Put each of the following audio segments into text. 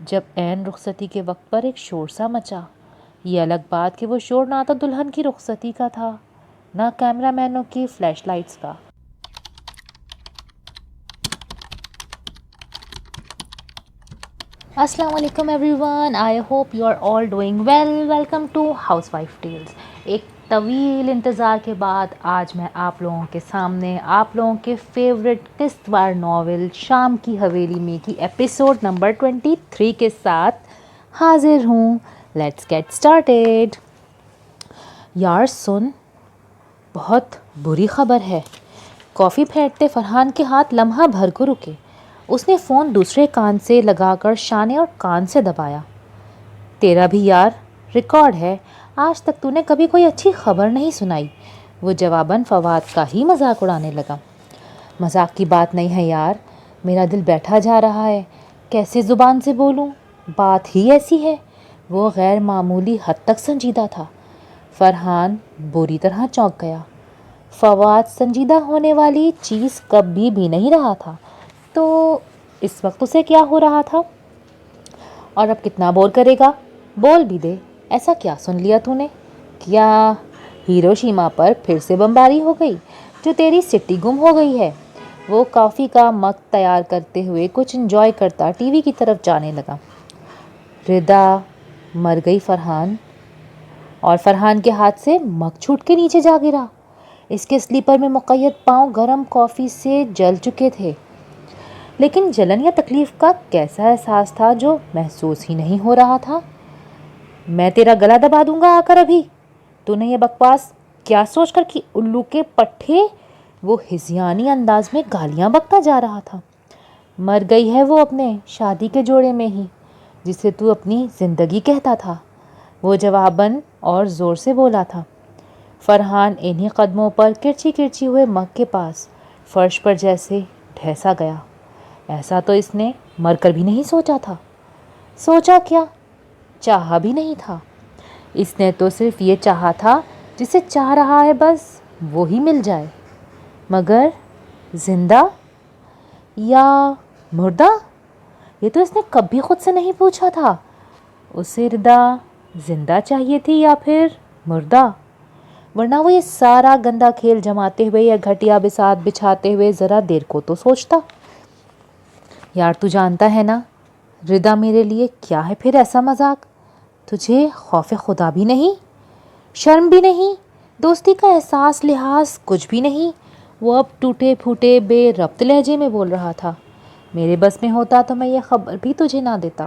جب عین رخصتی کے وقت پر ایک شور سا مچا۔ یہ الگ بات کہ وہ شور نہ تو دلہن کی رخصتی کا تھا نہ کیمرہ مینوں کی فلیش لائٹس کا۔ السلام علیکم everyone, I hope you are all doing well. Welcome to housewife tales. ایک طویل انتظار کے بعد آج میں آپ لوگوں کے سامنے آپ لوگوں کے فیوریٹ قسط وار ناول شام کی حویلی میں کی ایپیسوڈ نمبر 23 کے ساتھ حاضر ہوں۔ Let's get started. یار سن، بہت بری خبر ہے۔ کافی پھینکتے فرحان کے ہاتھ لمحہ بھر کو رکے۔ اس نے فون دوسرے کان سے لگا کر شانے اور کان سے دبایا۔ تیرا بھی یار ریکارڈ ہے، آج تک تو نے کبھی کوئی اچھی خبر نہیں سنائی۔ وہ جواباً فواد کا ہی مذاق اڑانے لگا۔ مذاق کی بات نہیں ہے یار، میرا دل بیٹھا جا رہا ہے، کیسے زبان سے بولوں، بات ہی ایسی ہے۔ وہ غیر معمولی حد تک سنجیدہ تھا۔ فرحان بری طرح چونک گیا۔ فواد سنجیدہ ہونے والی چیز کبھی بھی نہیں رہا تھا، تو اس وقت اسے کیا ہو رہا تھا؟ اور اب کتنا بور کرے گا؟ بول بھی دے، ایسا کیا سن لیا تو نے؟ کیا ہیروشیما پر پھر سے بمباری ہو گئی جو تیری سٹی گم ہو گئی ہے؟ وہ کافی کا مگ تیار کرتے ہوئے کچھ انجوائے کرتا ٹی وی کی طرف جانے لگا۔ ردا مر گئی فرحان، اور فرحان کے ہاتھ سے مگ چھوٹ کے نیچے جا گرا۔ اس کے سلیپر میں مقید پاؤں گرم کافی سے جل چکے تھے، لیکن جلن یا تکلیف کا کیسا احساس تھا جو محسوس ہی نہیں ہو رہا تھا۔ میں تیرا گلا دبا دوں گا آ کر ابھی۔ تو نے یہ بکواس کیا سوچ کر کہ الو کے پٹھے؟ وہ ہذیانی انداز میں گالیاں بکتا جا رہا تھا۔ مر گئی ہے وہ اپنے شادی کے جوڑے میں ہی، جسے تو اپنی زندگی کہتا تھا، وہ جواباً اور زور سے بولا تھا۔ فرحان انہی قدموں پر کرچی کرچی ہوئے مگ کے پاس فرش پر جیسے ڈھیسا گیا۔ ایسا تو اس نے مر کر بھی نہیں سوچا تھا۔ سوچا کیا، چاہا بھی نہیں تھا۔ اس نے تو صرف یہ چاہا تھا جسے چاہ رہا ہے بس وہی مل جائے۔ مگر زندہ یا مردہ؟ یہ تو اس نے کبھی خود سے نہیں پوچھا تھا۔ اسے ردا زندہ چاہیے تھی یا پھر مردہ؟ ورنہ وہ یہ سارا گندا کھیل جماتے ہوئے یا گھٹیا بساط بچھاتے ہوئے ذرا دیر کو تو سوچتا۔ یار تو جانتا ہے نا ردا میرے لیے کیا ہے پھر ایسا مذاق؟ تجھے خوف خدا بھی نہیں، شرم بھی نہیں، دوستی کا احساس لحاظ کچھ بھی نہیں۔ وہ اب ٹوٹے پھوٹے بے ربط لہجے میں بول رہا تھا۔ میرے بس میں ہوتا تو میں یہ خبر بھی تجھے نہ دیتا۔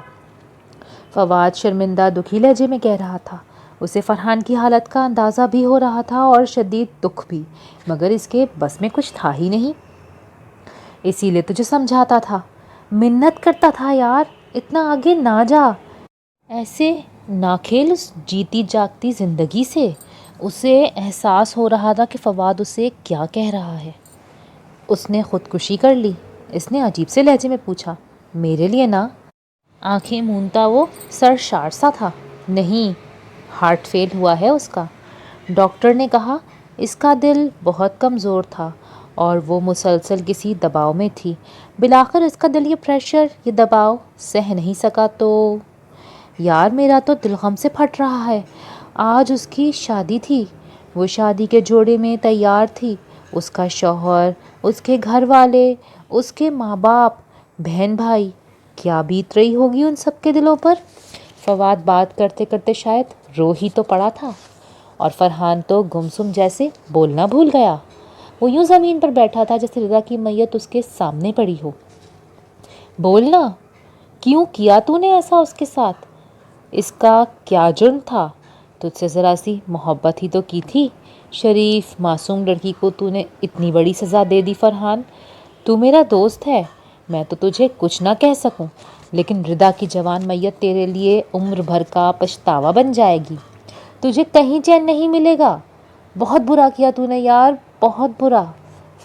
فواد شرمندہ دکھی لہجے میں کہہ رہا تھا۔ اسے فرحان کی حالت کا اندازہ بھی ہو رہا تھا اور شدید دکھ بھی، مگر اس کے بس میں کچھ تھا ہی نہیں۔ اسی لیے تجھے سمجھاتا تھا، منت کرتا تھا یار اتنا آگے نہ جا، ایسے نہ کھیل اس جیتی جاگتی زندگی سے۔ اسے احساس ہو رہا تھا کہ فواد اسے کیا کہہ رہا ہے۔ اس نے خودکشی کر لی؟ اس نے عجیب سے لہجے میں پوچھا۔ میرے لیے نا؟ آنکھیں مونتا وہ سرشار سا تھا۔ نہیں، ہارٹ فیل ہوا ہے اس کا۔ ڈاکٹر نے کہا اس کا دل بہت کمزور تھا اور وہ مسلسل کسی دباؤ میں تھی۔ بالآخر اس کا دل یہ پریشر، یہ دباؤ سہ نہیں سکا تو… یار میرا تو دل غم سے پھٹ رہا ہے۔ آج اس کی شادی تھی، وہ شادی کے جوڑے میں تیار تھی۔ اس کا شوہر، اس کے گھر والے، اس کے ماں باپ، بہن بھائی، کیا بیت رہی ہوگی ان سب کے دلوں پر؟ فواد بات کرتے کرتے شاید رو ہی تو پڑا تھا، اور فرحان تو گمسم جیسے بولنا بھول گیا۔ وہ یوں زمین پر بیٹھا تھا جیسے رضا کی میت اس کے سامنے پڑی ہو۔ بولنا، کیوں کیا تو نے ایسا اس کے ساتھ؟ اس کا کیا جرم تھا؟ تجھ سے ذرا سی محبت ہی تو کی تھی۔ شریف معصوم لڑکی کو تو نے اتنی بڑی سزا دے دی۔ فرحان تو میرا دوست ہے، میں تو تجھے کچھ نہ کہہ سکوں، لیکن ردا کی جوان میت تیرے لیے عمر بھر کا پچھتاوا بن جائے گی۔ تجھے کہیں چین نہیں ملے گا۔ بہت برا کیا تو نے یار، بہت برا۔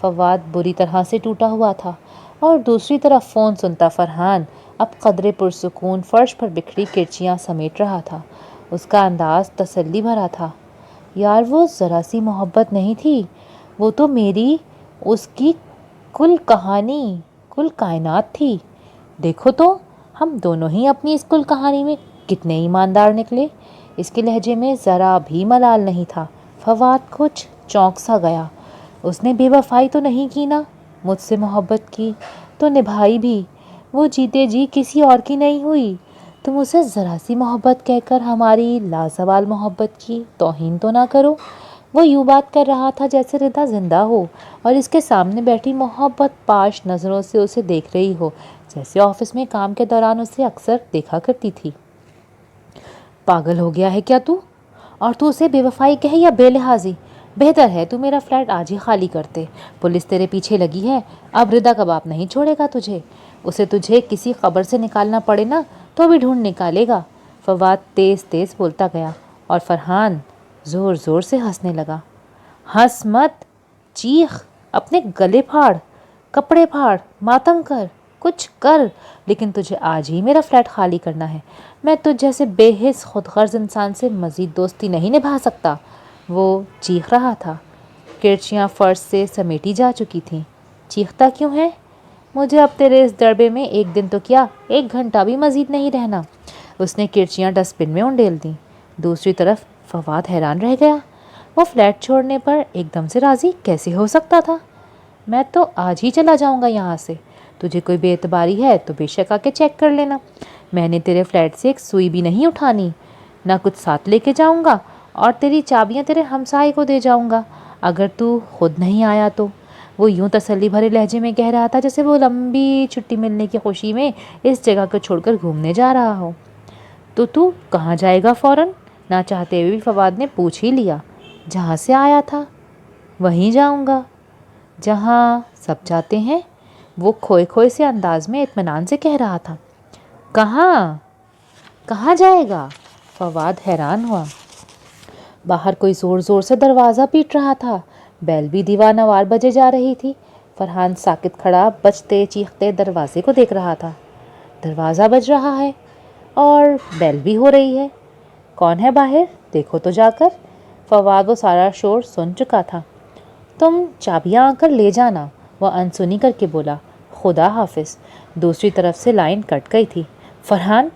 فواد بری طرح سے ٹوٹا ہوا تھا، اور دوسری طرف فون سنتا فرحان اب قدرے پرسکون فرش پر بکھری کرچیاں سمیٹ رہا تھا۔ اس کا انداز تسلی بھرا تھا۔ یار وہ ذرا سی محبت نہیں تھی، وہ تو میری، اس کی کل کہانی، کل کائنات تھی۔ دیکھو تو ہم دونوں ہی اپنی اسکول کہانی میں کتنے ایماندار نکلے۔ اس کے لہجے میں ذرا بھی ملال نہیں تھا۔ فواد کچھ چونک سا گیا۔ اس نے بے وفائی تو نہیں کی نا؟ مجھ سے محبت کی تو نبھائی بھی، وہ جیتے جی کسی اور کی نہیں ہوئی۔ تم اسے ذرا سی محبت کہہ کر ہماری لازوال محبت کی توہین تو نہ کرو۔ وہ یوں بات کر رہا تھا جیسے ردا زندہ ہو اور اس کے سامنے بیٹھی محبت پاش نظروں سے اسے دیکھ رہی ہو، جیسے آفس میں کام کے دوران اسے اکثر دیکھا کرتی تھی۔ پاگل ہو گیا ہے کیا تو؟ اور تو اسے بے وفائی کہے یا بے لحاظی؟ بہتر ہے تو میرا فلیٹ آج ہی خالی کرتے۔ پولیس تیرے پیچھے لگی ہے، اب ردا کا باپ نہیں چھوڑے گا تجھے۔ اسے تجھے کسی خبر سے نکالنا پڑے نا تو بھی ڈھونڈ نکالے گا۔ فواد تیز تیز بولتا گیا اور فرحان زور زور سے ہنسنے لگا۔ ہنس مت، چیخ، اپنے گلے پھاڑ، کپڑے پھاڑ، ماتم کر، کچھ کر، لیکن تجھے آج ہی میرا فلیٹ خالی کرنا ہے۔ میں تجھ جیسے بے حس خود غرض انسان سے مزید دوستی نہیں نبھا سکتا۔ وہ چیخ رہا تھا۔ کرچیاں فرش سے سمیٹی جا چکی تھیں۔ چیختا کیوں ہے؟ مجھے اب تیرے اس ڈربے میں ایک دن تو کیا 1 گھنٹہ بھی مزید نہیں رہنا۔ اس نے کرچیاں ڈسٹ بن میں انڈیل دیں۔ دوسری طرف فواد حیران رہ گیا۔ وہ فلیٹ چھوڑنے پر ایک دم سے راضی کیسے ہو سکتا تھا؟ میں تو آج ہی چلا جاؤں گا یہاں سے۔ تجھے کوئی بے اعتباری ہے تو بے شک آ کے چیک کر لینا۔ میں نے تیرے فلیٹ سے ایک سوئی بھی نہیں اٹھانی، نہ کچھ ساتھ لے کے جاؤں گا، اور تیری چابیاں تیرے ہمسائے کو دے جاؤں گا اگر تو خود نہیں آیا تو۔ وہ یوں تسلی بھرے لہجے میں کہہ رہا تھا جیسے وہ لمبی چھٹی ملنے کی خوشی میں اس جگہ کو چھوڑ کر گھومنے جا رہا ہو۔ تو کہاں جائے گا فوراً؟ نہ چاہتے ہوئے بھی فواد نے پوچھ ہی لیا۔ جہاں سے آیا تھا وہیں جاؤں گا، جہاں سب جاتے ہیں، وہ کھوئے کھوئے سے انداز میں اطمینان سے کہہ رہا تھا۔ کہاں جائے گا؟ فواد حیران ہوا۔ باہر کوئی زور زور سے دروازہ پیٹ رہا تھا۔ بیل بھی دیوانہ وار بجے جا رہی تھی۔ فرحان ساکت کھڑا بجتے چیختے دروازے کو دیکھ رہا تھا۔ دروازہ بج رہا ہے اور بیل بھی ہو رہی ہے۔ کون ہے باہر؟ دیکھو تو جا کر۔ فواد وہ سارا شور سن چکا تھا۔ تم چابیاں آ کر لے جانا، وہ انسنی کر کے بولا۔ خدا حافظ۔ دوسری طرف سے لائن کٹ گئی تھی۔ فرحان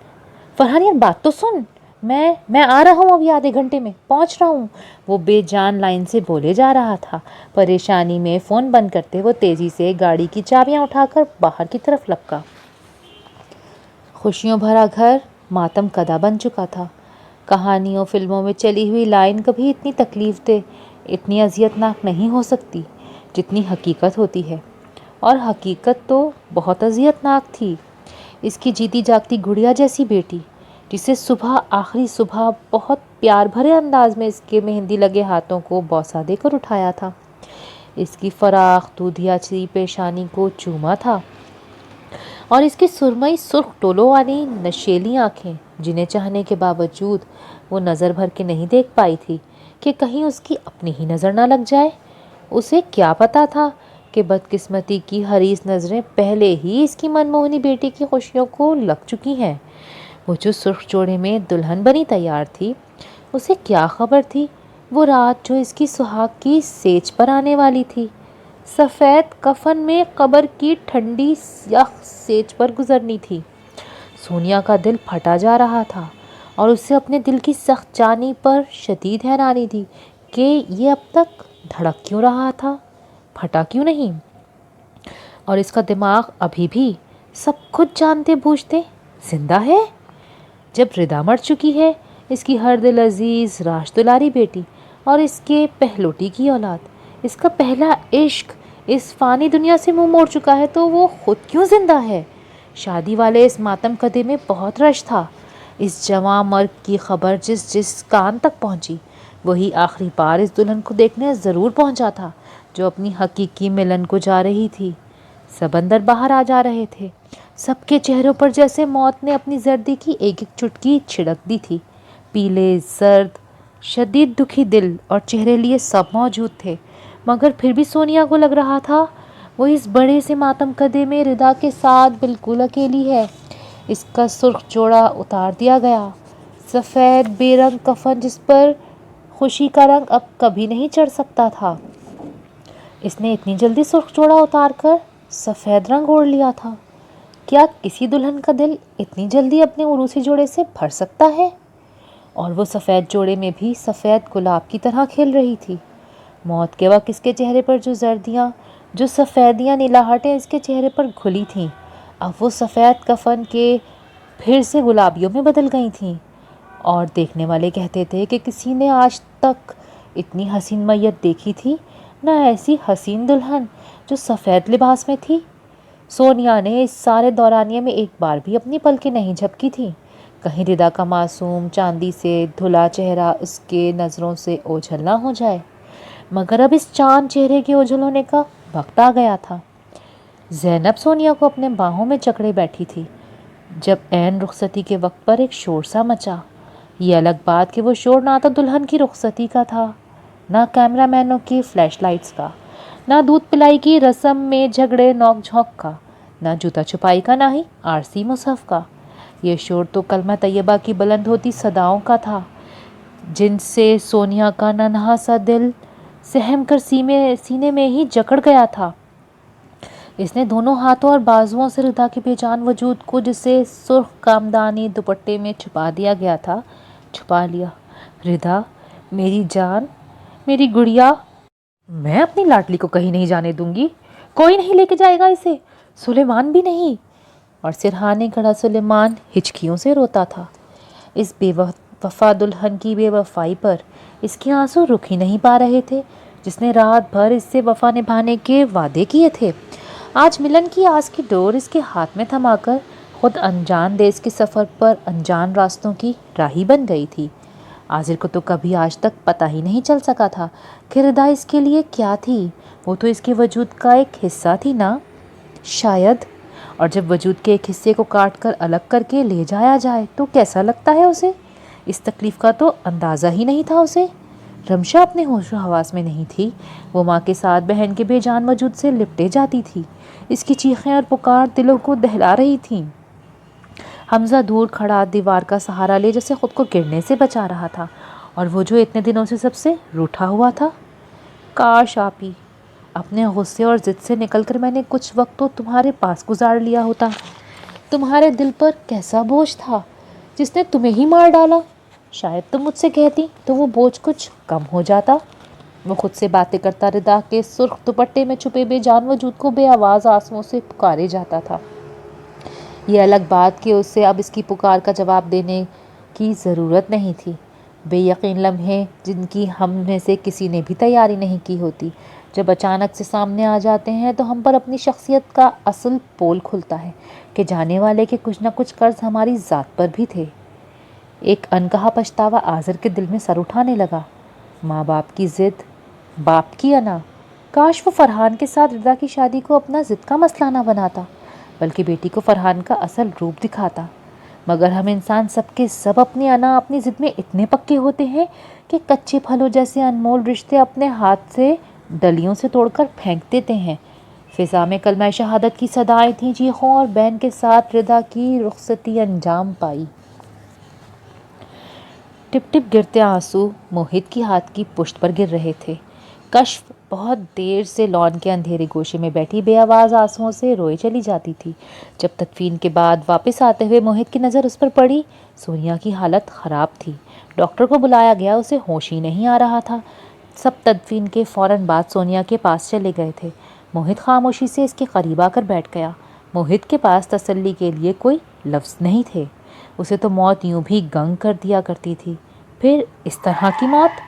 یار بات تو سن۔ میں آ رہا ہوں، ابھی آدھے گھنٹے میں پہنچ رہا ہوں، وہ بے جان لائن سے بولے جا رہا تھا۔ پریشانی میں فون بند کرتے وہ تیزی سے گاڑی کی چابیاں اٹھا کر باہر کی طرف لپکا۔ خوشیوں بھرا گھر ماتم کدا بن چکا تھا۔ کہانیوں فلموں میں چلی ہوئی لائن کبھی اتنی تکلیف دہ، اتنی اذیت ناک نہیں ہو سکتی جتنی حقیقت ہوتی ہے، اور حقیقت تو بہت اذیت ناک تھی۔ اس کی جیتی جاگتی گڑیا جیسی بیٹی، جسے صبح آخری صبح بہت پیار بھرے انداز میں اس کے مہندی لگے ہاتھوں کو بوسہ دے کر اٹھایا تھا، اس کی فراخ دودھیا سی پیشانی کو چوما تھا، اور اس کی سرمئی سرخ ٹولوں والی نشیلی آنکھیں جنہیں چاہنے کے باوجود وہ نظر بھر کے نہیں دیکھ پائی تھی کہ کہیں اس کی اپنی ہی نظر نہ لگ جائے۔ اسے کیا پتا تھا کہ بدقسمتی کی حریص نظریں پہلے ہی اس کی منموہنی بیٹی کی خوشیوں کو لگ چکی ہیں۔ وہ جو سرخ جوڑے میں دلہن بنی تیار تھی، اسے کیا خبر تھی وہ رات جو اس کی سہاگ کی سیج پر آنے والی تھی، سفید کفن میں قبر کی ٹھنڈی سیاہ سیج پر گزرنی تھی۔ سونیا کا دل پھٹا جا رہا تھا، اور اسے اپنے دل کی سخت جانی پر شدید حیرانی تھی کہ یہ اب تک دھڑک کیوں رہا تھا، پھٹا کیوں نہیں، اور اس کا دماغ ابھی بھی سب کچھ جانتے بوجھتے زندہ ہے۔ جب ردا مر چکی ہے، اس کی ہر دل عزیز راش دلاری بیٹی اور اس کے پہلوٹی کی اولاد، اس کا پہلا عشق اس فانی دنیا سے منہ موڑ چکا ہے، تو وہ خود کیوں زندہ ہے؟ شادی والے اس ماتم کدے میں بہت رش تھا۔ اس جواں مرگ کی خبر جس کان تک پہنچی، وہی آخری بار اس دلہن کو دیکھنے ضرور پہنچا تھا جو اپنی حقیقی ملن کو جا رہی تھی۔ سب اندر باہر آ جا رہے تھے، سب کے چہروں پر جیسے موت نے اپنی زردی کی ایک ایک چٹکی چھڑک دی تھی۔ پیلے، زرد، شدید دکھی دل اور چہرے لیے سب موجود تھے، مگر پھر بھی سونیا کو لگ رہا تھا وہ اس بڑے سے ماتم کدے میں ردا کے ساتھ بالکل اکیلی ہے۔ اس کا سرخ جوڑا اتار دیا گیا، سفید بے رنگ کفن جس پر خوشی کا رنگ اب کبھی نہیں چڑھ سکتا تھا، اس نے اتنی جلدی سرخ جوڑا اتار کر سفید رنگ اوڑھ لیا تھا۔ کیا کسی دلہن کا دل اتنی جلدی اپنے عروسی جوڑے سے بھر سکتا ہے؟ اور وہ سفید جوڑے میں بھی سفید گلاب کی طرح کھل رہی تھی۔ موت کے وقت اس کے چہرے پر جو زردیاں، جو سفیدیاں نیلاہٹیں اس کے چہرے پر کھلی تھیں، اب وہ سفید کفن کے پھر سے گلابیوں میں بدل گئی تھیں، اور دیکھنے والے کہتے تھے کہ کسی نے آج تک اتنی حسین میت دیکھی تھی، نہ ایسی حسین دلہن جو سفید لباس میں تھی۔ سونیا نے اس سارے دورانیے میں ایک بار بھی اپنی پلکیں نہیں جھپکی تھیں، کہیں ردا کا معصوم چاندی سے دھلا چہرہ اس کے نظروں سے اوجھل نہ ہو جائے۔ مگر اب اس چاند چہرے کے اوجھل ہونے کا وقت آ گیا تھا۔ زینب سونیا کو اپنے باہوں میں جکڑے بیٹھی تھی جب عین رخصتی کے وقت پر ایک شور سا مچا۔ یہ الگ بات کہ وہ شور نہ تو دلہن کی رخصتی کا تھا، نہ کیمرہ مینوں کی فلیش لائٹس کا، نہ دودھ پلائی کی رسم میں جھگڑے نوک جھونک کا، نہ جوتا چھپائی کا، نہ ہی عارضی مصحف کا۔ یہ شور تو کلمہ طیبہ کی بلند ہوتی صداؤں کا تھا، جن سے سونیا کا ننھا سا دل سہم کر سینے میں ہی جکڑ گیا تھا۔ اس نے دونوں ہاتھوں اور بازوؤں سے ردا کے بے جان وجود کو، جسے سرخ کامدانی دوپٹے میں چھپا دیا گیا تھا، چھپا لیا۔ ردا، میری جان، میری گڑیا، میں اپنی لاڈلی کو کہیں نہیں جانے دوں گی، کوئی نہیں لے کے جائے گا اسے، سلیمان بھی نہیں۔ اور سرہانے کھڑا سلیمان ہچکیوں سے روتا تھا۔ اس بے وفا دلہن کی بے وفائی پر اس کے آنسو رک ہی نہیں پا رہے تھے، جس نے رات بھر اس سے وفا نبھانے کے وعدے کیے تھے۔ آج ملن کی آس کی ڈور اس کے ہاتھ میں تھما کر خود انجان دیس کے سفر پر انجان راستوں کی راہی بن گئی تھی۔ عاذر کو تو کبھی آج تک پتہ ہی نہیں چل سکا تھا کہ ردا اس کے لیے کیا تھی، وہ تو اس کے وجود کا ایک حصہ تھی نا، شاید۔ اور جب وجود کے ایک حصے کو کاٹ کر الگ کر کے لے جایا جائے تو کیسا لگتا ہے اسے؟ اس تکلیف کا تو اندازہ ہی نہیں تھا اسے۔ رمشا اپنے ہوش و حواس میں نہیں تھی، وہ ماں کے ساتھ بہن کے بے جان وجود سے لپٹے جاتی تھی۔ اس کی چیخیں اور پکار دلوں کو دہلا رہی تھیں۔ حمزہ دور کھڑا دیوار کا سہارا لے جیسے خود کو گرنے سے بچا رہا تھا، اور وہ جو اتنے دنوں سے سب سے روٹھا ہوا تھا۔ کاش آپی، اپنے غصے اور ضد سے نکل کر میں نے کچھ وقت تو تمہارے پاس گزار لیا ہوتا۔ تمہارے دل پر کیسا بوجھ تھا جس نے تمہیں ہی مار ڈالا، شاید تم مجھ سے کہتی تو وہ بوجھ کچھ کم ہو جاتا۔ وہ خود سے باتیں کرتا ردا کے سرخ دوپٹے میں چھپے بے جان وجود کو بے آواز آنسوؤں سے پکارے جاتا تھا۔ یہ الگ بات کہ اسے اب اس کی پکار کا جواب دینے کی ضرورت نہیں تھی۔ بے یقین لمحے جن کی ہم میں سے کسی نے بھی تیاری نہیں کی ہوتی، جب اچانک سے سامنے آ جاتے ہیں تو ہم پر اپنی شخصیت کا اصل پول کھلتا ہے کہ جانے والے کے کچھ نہ کچھ قرض ہماری ذات پر بھی تھے۔ ایک انکہا پچھتاوا عاذر کے دل میں سر اٹھانے لگا۔ ماں باپ کی ضد، باپ کی انا، کاش وہ فرحان کے ساتھ ردا کی شادی کو اپنا ضد کا مسئلہ نہ بناتا، بلکہ بیٹی کو فرحان کا اصل روپ دکھاتا۔ مگر ہم انسان سب کے سب اپنی انا، اپنی ضد میں اتنے پکے ہوتے ہیں کہ کچے پھلوں جیسے انمول رشتے اپنے ہاتھ سے ڈلیوں سے توڑ کر پھینک دیتے ہیں۔ فضا میں کلمہ شہادت کی صدائیں تھیں، چیخوں اور بین کے ساتھ ردا کی رخصتی انجام پائی۔ ٹپ ٹپ گرتے آنسو موہت کی ہاتھ کی پشت پر گر رہے تھے۔ کشف بہت دیر سے لان کے اندھیرے گوشے میں بیٹھی بے آواز آنسوؤں سے روئے چلی جاتی تھی۔ جب تدفین کے بعد واپس آتے ہوئے موہت کی نظر اس پر پڑی، سونیا کی حالت خراب تھی۔ ڈاکٹر کو بلایا گیا، اسے ہوش ہی نہیں آ رہا تھا۔ سب تدفین کے فوراً بعد سونیا کے پاس چلے گئے تھے۔ موہت خاموشی سے اس کے قریب آ کر بیٹھ گیا۔ موہت کے پاس تسلی کے لیے کوئی لفظ نہیں تھے۔ اسے تو موت یوں بھی گنگ کر دیا کرتی تھی، پھر اس طرح کی موت؟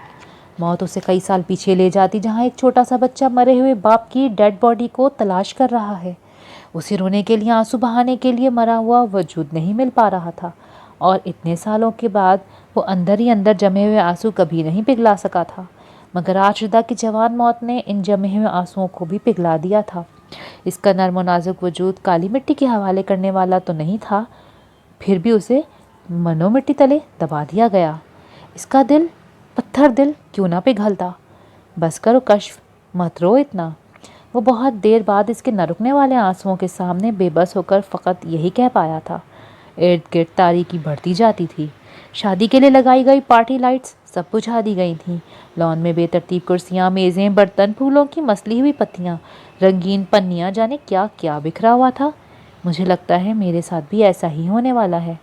موت اسے کئی سال پیچھے لے جاتی، جہاں ایک چھوٹا سا بچہ مرے ہوئے باپ کی ڈیڈ باڈی کو تلاش کر رہا ہے۔ اسے رونے کے لیے، آنسو بہانے کے لیے مرا ہوا وجود نہیں مل پا رہا تھا، اور اتنے سالوں کے بعد وہ اندر ہی اندر جمے ہوئے آنسو کبھی نہیں پگھلا سکا تھا۔ مگر آج ردا کی جوان موت نے ان جمے ہوئے آنسوؤں کو بھی پگھلا دیا تھا۔ اس کا نرم و نازک وجود کالی مٹی کے حوالے کرنے والا تو نہیں تھا، پھر بھی اسے منو مٹی تلے دبا دیا گیا۔ اس کا دل، پتھر دل کیوں نہ پگھلتا؟ بس کرو کشف، مت رو اتنا۔ وہ بہت دیر بعد اس کے نہ رکنے والے آنسوؤں کے سامنے بے بس ہو کر فقط یہی کہہ پایا تھا۔ ارد گرد تاریکی بڑھتی جاتی تھی۔ شادی کے لیے لگائی گئی پارٹی لائٹس سب بجھا دی گئی تھیں۔ لان میں بے ترتیب کرسیاں، میزیں، برتن، پھولوں کی مسلی ہوئی پتیاں، رنگین پنیاں، جانے کیا کیا بکھرا ہوا تھا۔ مجھے لگتا ہے میرے ساتھ بھی ایسا ہی ہونے والا ہے،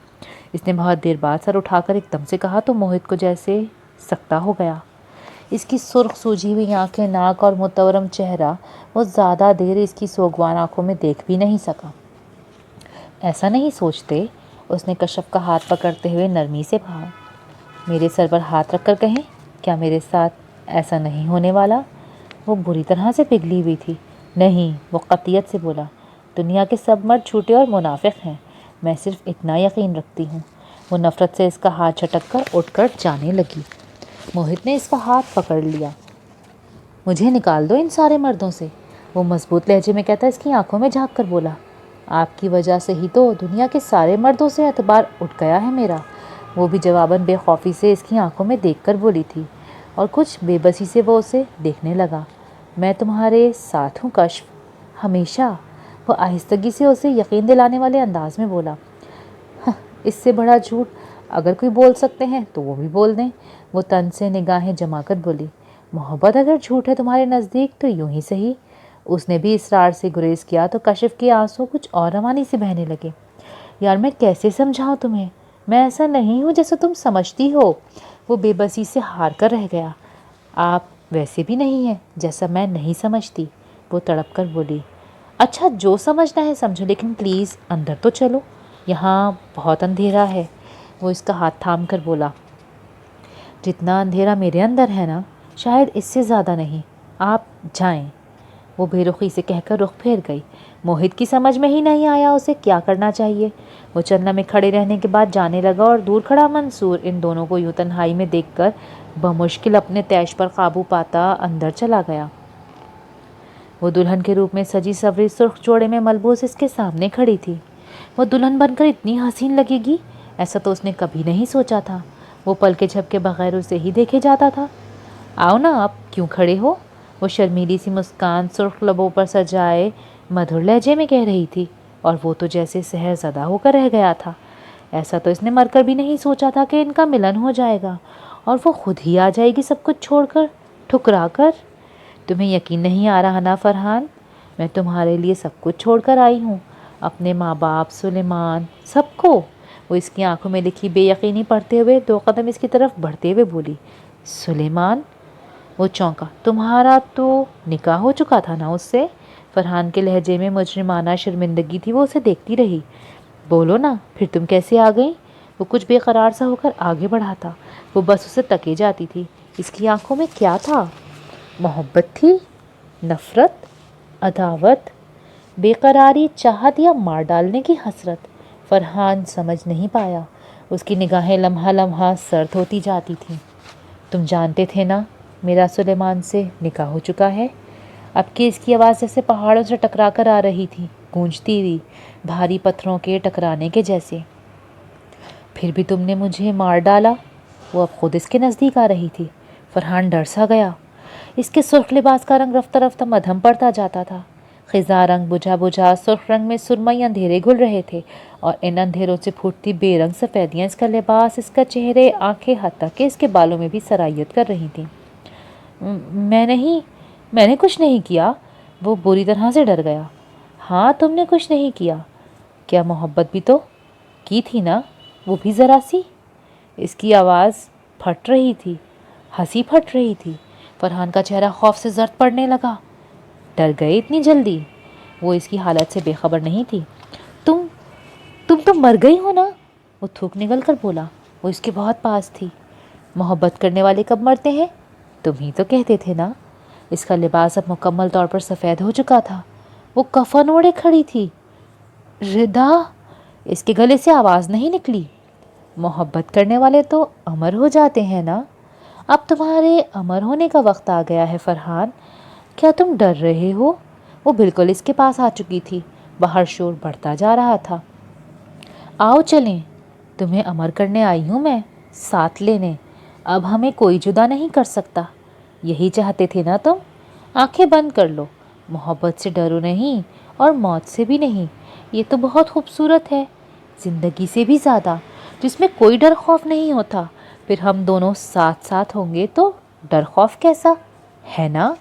اس نے بہت دیر بعد سر اٹھا کر ایک دم سے کہا تو موہت کو جیسے سکتہ ہو گیا۔ اس کی سرخ سوجھی ہوئی آنکھیں، ناک اور متورم چہرہ وہ زیادہ دیر اس کی سوگوار آنکھوں میں دیکھ بھی نہیں سکا۔ ایسا نہیں سوچتے، اس نے کشف کا ہاتھ پکڑتے ہوئے نرمی سے کہا۔ میرے سر پر ہاتھ رکھ کر کہیں، کیا میرے ساتھ ایسا نہیں ہونے والا؟ وہ بری طرح سے پگھلی ہوئی تھی۔ نہیں، وہ قطعیت سے بولا، دنیا کے سب مرد جھوٹے اور منافق ہیں، میں صرف اتنا یقین رکھتی ہوں۔ وہ نفرت سے اس کا ہاتھ جھٹک کر اٹھ کر جانے لگی۔ موہت نے اس کا ہاتھ پکڑ لیا۔ مجھے نکال دو ان سارے مردوں سے، وہ مضبوط لہجے میں کہتا اس کی آنکھوں میں جھانک کر بولا۔ آپ کی وجہ سے ہی تو دنیا کے سارے مردوں سے اعتبار اٹھ گیا ہے میرا، وہ بھی جواباً بے خوفی سے اس کی آنکھوں میں دیکھ کر بولی تھی، اور کچھ بے بسی سے وہ اسے دیکھنے لگا۔ میں تمہارے ساتھ ہوں کشف، ہمیشہ، وہ آہستگی سے اسے یقین دلانے والے انداز میں بولا۔ اس سے بڑا جھوٹ اگر کوئی بول سکتے ہیں تو وہ بھی بول دیں، وہ تن سے نگاہیں جما کر بولی۔ محبت اگر جھوٹ ہے تمہارے نزدیک تو یوں ہی صحیح۔ اس نے بھی اصرار سے گریز کیا تو کشف کے آنسو کچھ اور روانی سے بہنے لگے۔ یار میں کیسے سمجھاؤں تمہیں، میں ایسا نہیں ہوں جیسا تم سمجھتی ہو۔ وہ بے بسی سے ہار کر رہ گیا۔ آپ ویسے بھی نہیں ہیں جیسا میں نہیں سمجھتی، وہ تڑپ کر بولی۔ اچھا جو سمجھنا ہے سمجھو، لیکن پلیز اندر تو چلو، یہاں بہت اندھیرا ہے، وہ اس کا ہاتھ تھام کر بولا۔ جتنا اندھیرا میرے اندر ہے نا، شاید اس سے زیادہ نہیں، آپ جائیں، وہ بے رخی سے کہہ کر رخ پھیر گئی۔ موہت کی سمجھ میں ہی نہیں آیا اسے کیا کرنا چاہیے۔ وہ چندنا میں کھڑے رہنے کے بعد جانے لگا اور دور کھڑا منصور ان دونوں کو یوں تنہائی میں دیکھ کر بمشکل اپنے طیش پر قابو پاتا اندر چلا گیا۔ وہ دلہن کے روپ میں سجی سوری سرخ جوڑے میں ملبوس اس کے سامنے کھڑی تھی۔ وہ دلہن بن کر اتنی حسین لگے گی ایسا تو اس نے کبھی نہیں سوچا تھا۔ وہ پلکے جھپکے بغیر اسے ہی دیکھے جاتا تھا۔ آؤ نا، آپ کیوں کھڑے ہو؟ وہ شرمیلی سی مسکان سرخ لبوں پر سجائے مدھر لہجے میں کہہ رہی تھی، اور وہ تو جیسے سحر زدہ ہو کر رہ گیا تھا۔ ایسا تو اس نے مر کر بھی نہیں سوچا تھا کہ ان کا ملن ہو جائے گا اور وہ خود ہی آ جائے گی سب کچھ چھوڑ کر، ٹھکرا کر۔ تمہیں یقین نہیں آ رہا نا فرحان، میں تمہارے لیے سب کچھ چھوڑ کر آئی ہوں، اپنے ماں باپ، سلیمان، سب کو۔ وہ اس کی آنکھوں میں لکھی بے یقینی پڑھتے ہوئے 2 قدم اس کی طرف بڑھتے ہوئے بولی۔ سلیمان؟ وہ چونکا۔ تمہارا تو نکاح ہو چکا تھا نا اس سے؟ فرحان کے لہجے میں مجرمانہ شرمندگی تھی، وہ اسے دیکھتی رہی۔ بولو نا، پھر تم کیسے آ گئی؟ وہ کچھ بے قرار سا ہو کر آگے بڑھا تھا، وہ بس اسے تکے جاتی تھی۔ اس کی آنکھوں میں کیا تھا؟ محبت تھی؟ نفرت؟ عداوت؟ بے قراری؟ چاہت؟ یا مار ڈالنے کی حسرت؟ فرحان سمجھ نہیں پایا۔ اس کی نگاہیں لمحہ لمحہ سرد ہوتی جاتی تھیں۔ تم جانتے تھے نا میرا سلیمان سے نکاح ہو چکا ہے؟ اب کہ اس کی آواز جیسے پہاڑوں سے ٹکرا کر آ رہی تھی، گونجتی ہوئی، بھاری پتھروں کے ٹکرانے کے جیسے۔ پھر بھی تم نے مجھے مار ڈالا۔ وہ اب خود اس کے نزدیک آ رہی تھی۔ فرحان ڈر سا گیا۔ اس کے سرخ لباس کا رنگ رفتہ رفتہ مدھم پڑتا جاتا تھا۔ خزاں رنگ بجھا بجھا سرخ رنگ میں سرمئی اندھیرے گھل رہے تھے، اور ان اندھیروں سے پھوٹتی بے رنگ سفیدیاں اس کا لباس، اس کا چہرے، آنکھیں، حتیٰ کہ اس کے بالوں میں بھی سرائیت کر رہی تھیں۔ میں نے کچھ نہیں کیا، وہ بری طرح سے ڈر گیا۔ ہاں تم نے کچھ نہیں کیا، کیا محبت بھی تو کی تھی نا، وہ بھی ذرا سی۔ اس کی آواز پھٹ رہی تھی، ہنسی پھٹ رہی تھی۔ فرحان کا چہرہ خوف سے زرد پڑنے لگا۔ ڈر گئے اتنی جلدی؟ وہ اس کی حالت سے بے خبر نہیں تھی۔ تم تو مر گئی ہو نا، وہ تھوک نگل کر بولا۔ وہ اس کے بہت پاس تھی۔ محبت کرنے والے کب مرتے ہیں؟ تم ہی تو کہتے تھے نا۔ اس کا لباس اب مکمل طور پر سفید ہو چکا تھا۔ وہ کفن اوڑھے کھڑی تھی۔ ردا! اس کے گلے سے آواز نہیں نکلی۔ محبت کرنے والے تو امر ہو جاتے ہیں نا، اب تمہارے امر ہونے کا وقت آ گیا ہے فرحان، کیا تم ڈر رہے ہو؟ وہ بالکل اس کے پاس آ چکی تھی۔ باہر شور بڑھتا جا رہا تھا۔ آؤ چلیں، تمہیں امر کرنے آئی ہوں میں، ساتھ لینے، اب ہمیں کوئی جدا نہیں کر سکتا۔ یہی چاہتے تھے نا تم؟ آنکھیں بند کر لو، محبت سے ڈرو نہیں اور موت سے بھی نہیں، یہ تو بہت خوبصورت ہے، زندگی سے بھی زیادہ، جس میں کوئی ڈر خوف نہیں ہوتا۔ پھر ہم دونوں ساتھ ساتھ ہوں گے تو ڈر خوف کیسا، ہے نا؟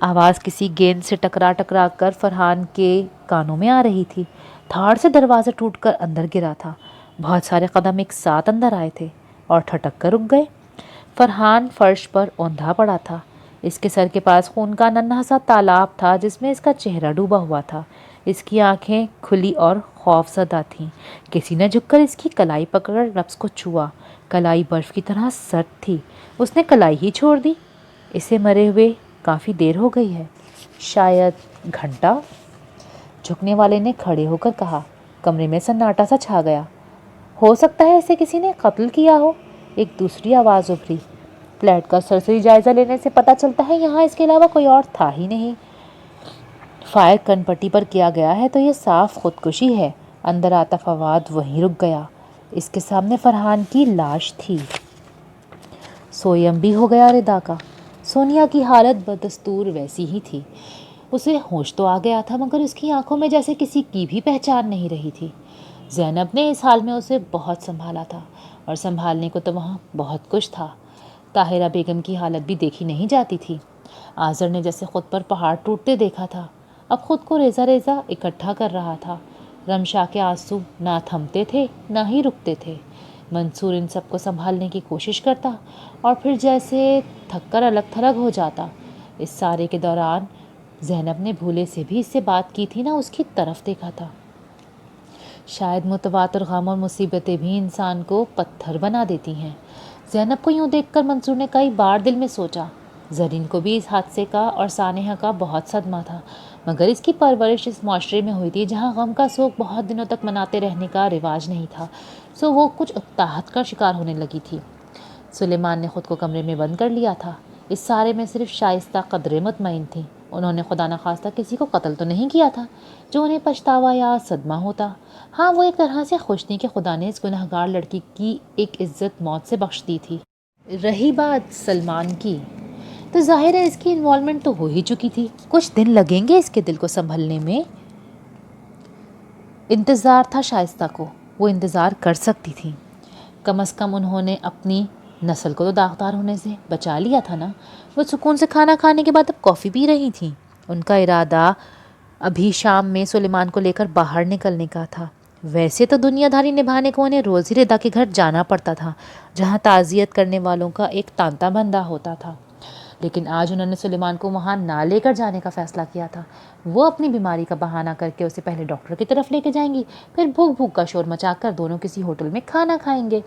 آواز کسی گیند سے ٹکرا ٹکرا کر فرحان کے کانوں میں آ رہی تھی۔ دھاڑ سے دروازہ ٹوٹ کر اندر گرا تھا۔ بہت سارے قدم ایک ساتھ اندر آئے تھے اور ٹھٹک کر رک گئے۔ فرحان فرش پر اوندھا پڑا تھا۔ اس کے سر کے پاس خون کا ننھا سا تالاب تھا جس میں اس کا چہرہ ڈوبا ہوا تھا۔ اس کی آنکھیں کھلی اور خوف زدہ تھیں۔ کسی نے جھک کر اس کی کلائی پکڑ نفس کو چھوا۔ کلائی برف کی طرح سرد تھی۔ اس نے کلائی ہی چھوڑ دی۔ اسے مرے ہوئے کافی دیر ہو گئی ہے، شاید گھنٹہ۔ جھکنے والے نے کھڑے ہو کر کہا۔ کمرے میں سناٹا سا چھا گیا۔ ہو سکتا ہے اسے کسی نے قتل کیا ہو، ایک دوسری آواز ابھری۔ فلیٹ کا سرسری جائزہ لینے سے پتہ چلتا ہے یہاں اس کے علاوہ کوئی اور تھا ہی نہیں۔ فائر کن پٹی پر کیا گیا ہے تو یہ صاف خودکشی ہے۔ اندر آتا فواد وہیں رک گیا۔ اس کے سامنے فرحان کی لاش تھی۔ سوئم بھی ہو گیا ردا کا۔ سونیا کی حالت بدستور ویسی ہی تھی۔ اسے ہوش تو آ گیا تھا مگر اس کی آنکھوں میں جیسے کسی کی بھی پہچان نہیں رہی تھی۔ زینب نے اس حال میں اسے بہت سنبھالا تھا، اور سنبھالنے کو تو وہاں بہت کچھ تھا۔ طاہرہ بیگم کی حالت بھی دیکھی نہیں جاتی تھی۔ آذر نے جیسے خود پر پہاڑ ٹوٹتے دیکھا تھا، اب خود کو ریزہ ریزہ اکٹھا کر رہا تھا۔ رمشا کے آنسو نہ تھمتے تھے نہ ہی رکتے تھے۔ منصور ان سب کو سنبھالنے کی کوشش کرتا اور پھر جیسے تھک کر الگ تھلگ ہو جاتا۔ اس سارے کے دوران زینب نے بھولے سے بھی اس سے بات کی تھی نہ اس کی طرف دیکھا تھا۔ شاید متواتر غم اور مصیبتیں بھی انسان کو پتھر بنا دیتی ہیں۔ زینب کو یوں دیکھ کر منصور نے کئی بار دل میں سوچا، زرین کو بھی اس حادثے کا اور سانحہ کا بہت صدمہ تھا، مگر اس کی پرورش اس معاشرے میں ہوئی تھی جہاں غم کا سوگ بہت دنوں تک مناتے رہنے کا رواج نہیں تھا، سو وہ کچھ اکتاہٹ کا شکار ہونے لگی تھی۔ سلیمان نے خود کو کمرے میں بند کر لیا تھا۔ اس سارے میں صرف شائستہ قدرے مطمئن تھیں۔ انہوں نے خدا نخواستہ کسی کو قتل تو نہیں کیا تھا جو انہیں پچھتاوا یا صدمہ ہوتا۔ ہاں، وہ ایک طرح سے خوش تھیں کہ خدا نے اس گنہگار لڑکی کی ایک عزت موت سے بخش دی تھی۔ رہی بات سلمان کی، تو ظاہر ہے اس کی انوالومنٹ تو ہو ہی چکی تھی۔ کچھ دن لگیں گے اس کے دل کو سنبھلنے میں۔ انتظار تھا شائستہ کو، وہ انتظار کر سکتی تھی۔ کم از کم انہوں نے اپنی نسل کو تو داغدار ہونے سے بچا لیا تھا نا۔ وہ سکون سے کھانا کھانے کے بعد اب کافی پی رہی تھیں۔ ان کا ارادہ ابھی شام میں سلیمان کو لے کر باہر نکلنے کا تھا۔ ویسے تو دنیا داری نبھانے کو انہیں روز ہی ردا کے گھر جانا پڑتا تھا، جہاں تعزیت کرنے والوں کا ایک تانتا بندہ ہوتا تھا، لیکن آج انہوں نے سلیمان کو وہاں نہ لے کر جانے کا فیصلہ کیا تھا۔ وہ اپنی بیماری کا بہانہ کر کے اسے پہلے ڈاکٹر کی طرف لے کے جائیں گی، پھر بھوک بھوک کا شور مچا کر دونوں کسی ہوٹل میں کھانا کھائیں گے۔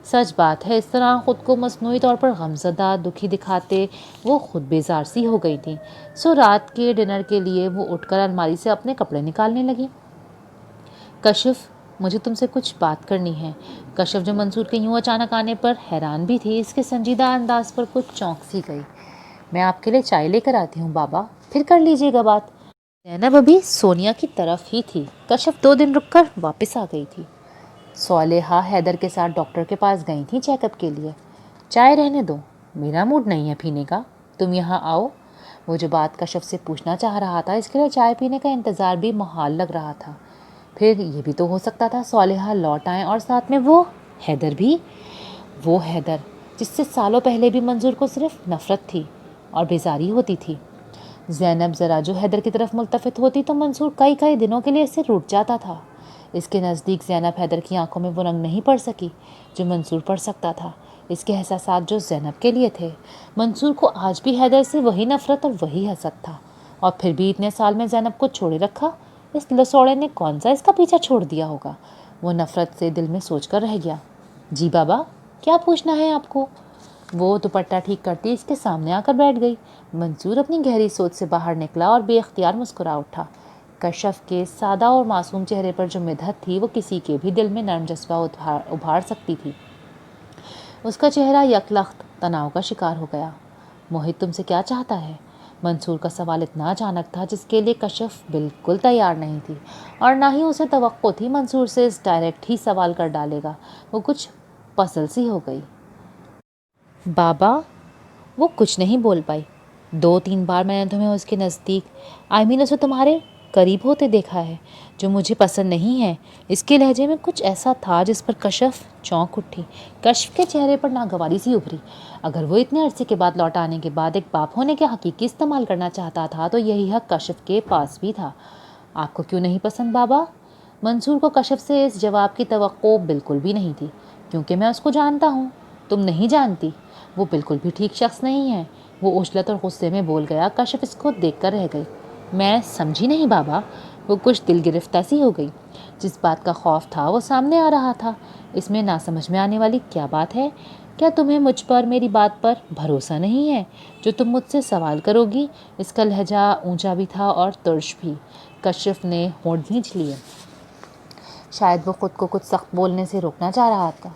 سچ بات ہے، اس طرح خود کو مصنوعی طور پر غمزدہ دکھی دکھاتے وہ خود بیزار سی ہو گئی تھیں۔ سو رات کے ڈنر کے لیے وہ اٹھ کر الماری سے اپنے کپڑے نکالنے لگی۔ کشف، مجھے تم سے کچھ بات کرنی ہے۔ کشف جو منصور کے یوں اچانک آنے پر حیران بھی تھی، اس کے سنجیدہ انداز پر کچھ چونک سی گئی۔ میں آپ کے لیے چائے لے کر آتی ہوں بابا، پھر کر لیجیے گا بات۔ زینب ابھی سونیا کی طرف ہی تھی۔ کشف 2 دن رک کر واپس آ گئی تھی۔ صالحہ حیدر کے ساتھ ڈاکٹر کے پاس گئی تھیں چیک اپ کے لیے۔ چائے رہنے دو، میرا موڈ نہیں ہے پینے کا، تم یہاں آؤ۔ وہ جو بات کشف سے پوچھنا چاہ رہا تھا، اس کے لیے چائے پینے کا انتظار بھی محال لگ رہا تھا۔ پھر یہ بھی تو ہو سکتا تھا صالحہ لوٹ آئیں اور ساتھ میں وہ حیدر بھی، وہ حیدر جس سے سالوں پہلے بھی منظور کو صرف نفرت تھی اور بیزاری ہوتی تھی۔ زینب ذرا جو حیدر کی طرف ملتفت ہوتی تو منصور کئی کئی دنوں کے لیے اس سے روٹھ جاتا تھا۔ اس کے نزدیک زینب حیدر کی آنکھوں میں وہ رنگ نہیں پڑ سکی جو منصور پڑ سکتا تھا، اس کے احساسات جو زینب کے لیے تھے۔ منصور کو آج بھی حیدر سے وہی نفرت اور وہی حسد تھا، اور پھر بھی اتنے سال میں زینب کو چھوڑے رکھا۔ اس لسوڑے نے کون سا اس کا پیچھا چھوڑ دیا ہوگا؟ وہ نفرت سے دل میں سوچ کر رہ گیا۔ جی بابا، کیا پوچھنا ہے آپ کو؟ وہ دوپٹہ ٹھیک کرتی اس کے سامنے آ کر بیٹھ گئی۔ منصور اپنی گہری سوچ سے باہر نکلا اور بے اختیار مسکرا اٹھا۔ کشف کے سادہ اور معصوم چہرے پر جو مدحت تھی وہ کسی کے بھی دل میں نرم جذبہ ابھار سکتی تھی۔ اس کا چہرہ یک لخت تناؤ کا شکار ہو گیا۔ موہت تم سے کیا چاہتا ہے؟ منصور کا سوال اتنا اچانک تھا جس کے لیے کشف بالکل تیار نہیں تھی، اور نہ ہی اسے توقع تھی منصور سے اس ڈائریکٹ ہی سوال کر ڈالے گا۔ وہ کچھ پزل سی ہو گئی۔ بابا، وہ کچھ نہیں بول پائی۔ 2-3 بار میں نے تمہیں اس کے نزدیک اسے تمہارے قریب ہوتے دیکھا ہے، جو مجھے پسند نہیں ہے۔ اس کے لہجے میں کچھ ایسا تھا جس پر کشف چونک اٹھی۔ کشف کے چہرے پر ناگواری سی ابھری۔ اگر وہ اتنے عرصے کے بعد لوٹ آنے کے بعد ایک باپ ہونے کے حقیقی استعمال کرنا چاہتا تھا تو یہی حق کشف کے پاس بھی تھا۔ آپ کو کیوں نہیں پسند بابا؟ منصور کو کشف سے اس جواب کی توقع بالکل بھی نہیں تھی، کیونکہ میں اس کو جانتا ہوں۔ تم نہیں جانتی؟ وہ بالکل بھی ٹھیک شخص نہیں ہے، وہ عجلت اور غصے میں بول گیا۔ کشف اس کو دیکھ کر رہ گئی۔ میں سمجھی نہیں بابا۔ وہ کچھ دل گرفتہ سی ہو گئی۔ جس بات کا خوف تھا وہ سامنے آ رہا تھا۔ اس میں نہ سمجھ میں آنے والی کیا بات ہے؟ کیا تمہیں مجھ پر، میری بات پر بھروسہ نہیں ہے؟ جو تم مجھ سے سوال کرو گی؟ اس کا لہجہ اونچا بھی تھا اور ترش بھی۔ کشف نے ہونٹ بھینچ لیے۔ شاید وہ خود کو کچھ سخت بولنے سے روکنا چاہ رہا تھا۔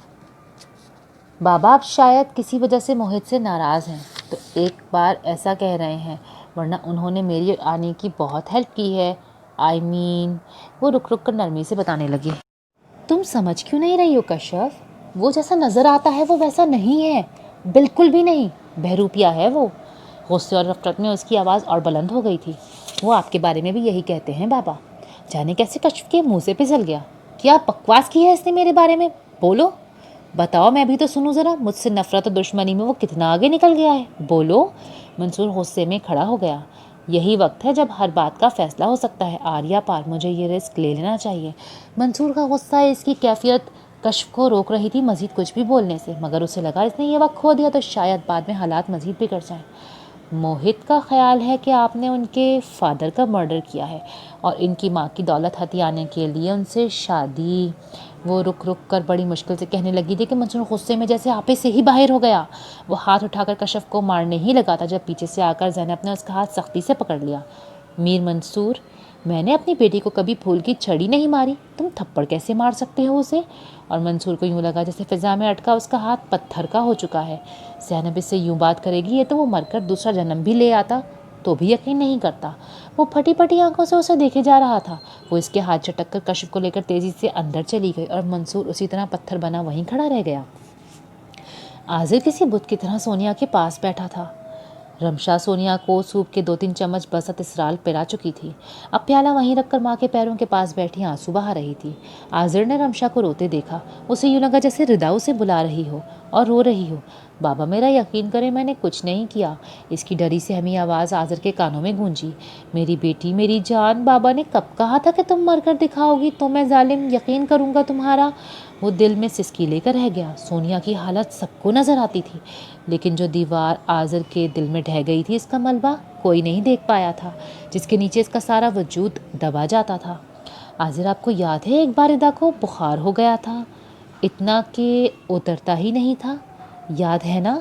بابا آپ شاید کسی وجہ سے موہت سے ناراض ہیں تو ایک بار ایسا کہہ رہے ہیں، ورنہ انہوں نے میری آنے کی بہت ہیلپ کی ہے۔ وہ رک رک کر نرمی سے بتانے لگی۔ تم سمجھ کیوں نہیں رہی ہو کشف؟ وہ جیسا نظر آتا ہے وہ ویسا نہیں ہے، بالکل بھی نہیں۔ بہروپیہ ہے وہ۔ غصے اور نفرت میں اس کی آواز اور بلند ہو گئی تھی۔ وہ آپ کے بارے میں بھی یہی کہتے ہیں بابا۔ جانے کیسے کشف کے منہ سے پھسل گیا۔ کیا بکواس کی ہے اس نے میرے بارے میں؟ بولو، بتاؤ، میں بھی تو سنوں ذرا۔ مجھ سے نفرت اور دشمنی میں وہ کتنا آگے نکل گیا ہے، بولو۔ منصور غصے میں کھڑا ہو گیا۔ یہی وقت ہے جب ہر بات کا فیصلہ ہو سکتا ہے آریہ پار، مجھے یہ رسک لے لینا چاہیے۔ منصور کا غصہ، اس کی کیفیت کشف کو روک رہی تھی مزید کچھ بھی بولنے سے، مگر اسے لگا اس نے یہ وقت کھو دیا تو شاید بعد میں حالات مزید بگڑ جائیں۔ موہت کا خیال ہے کہ آپ نے ان کے فادر کا مرڈر کیا ہے اور ان کی ماں کی دولت ہتھیانے کے لیے ان سے شادی۔ وہ رک رک کر بڑی مشکل سے کہنے لگی تھی کہ منصور غصے میں جیسے آپے سے ہی باہر ہو گیا۔ وہ ہاتھ اٹھا کر کشف کو مارنے ہی لگا تھا جب پیچھے سے آ کر زینب نے اس کا ہاتھ سختی سے پکڑ لیا۔ میر منصور، میں نے اپنی بیٹی کو کبھی پھول کی چھڑی نہیں ماری، تم تھپڑ کیسے مار سکتے ہو اسے؟ اور منصور کو یوں لگا جیسے فضا میں اٹکا اس کا ہاتھ پتھر کا ہو چکا ہے۔ زینب اس سے یوں بات کرے گی، یہ تو وہ مر کر دوسرا جنم بھی لے آتا تو بھی یقین نہیں کرتا۔ وہ پھٹی پھٹی آنکھوں سے اسے دیکھے جا رہا تھا۔ وہ اس کے ہاتھ جھٹک کر کشف کو لے کر تیزی سے اندر چلی گئی اور منصور اسی طرح پتھر بنا وہیں کھڑا رہ گیا۔ عاذر کسی بت کی طرح سونیا کے پاس بیٹھا تھا۔ رمشا سونیا کو سوپ کے 2-3 چمچ بست اسرال پلا چکی تھی۔ اب پیالہ وہیں رکھ کر ماں کے پیروں کے پاس بیٹھی آنسو بہا رہی تھی۔ عاذر نے رمشا کو روتے دیکھا۔ اسے یوں لگا جیسے ردا اسے بلا رہی ہو اور رو رہی ہو۔ بابا میرا یقین کریں، میں نے کچھ نہیں کیا۔ اس کی ڈری سے ہمی آواز عاذر کے کانوں میں گونجی۔ میری بیٹی، میری جان، بابا نے کب کہا تھا کہ تم مر کر دکھاؤ گی تو میں ظالم یقین کروں گا تمہارا؟ وہ دل میں سسکی لے کر رہ گیا۔ سونیا کی حالت سب کو نظر آتی تھی، لیکن جو دیوار عاذر کے دل میں ڈھہ گئی تھی اس کا ملبہ کوئی نہیں دیکھ پایا تھا، جس کے نیچے اس کا سارا وجود دبا جاتا تھا۔ عاذر، آپ کو یاد ہے ایک بار ادا کو بخار ہو گیا تھا، اتنا کہ اترتا ہی نہیں تھا، یاد ہے نا؟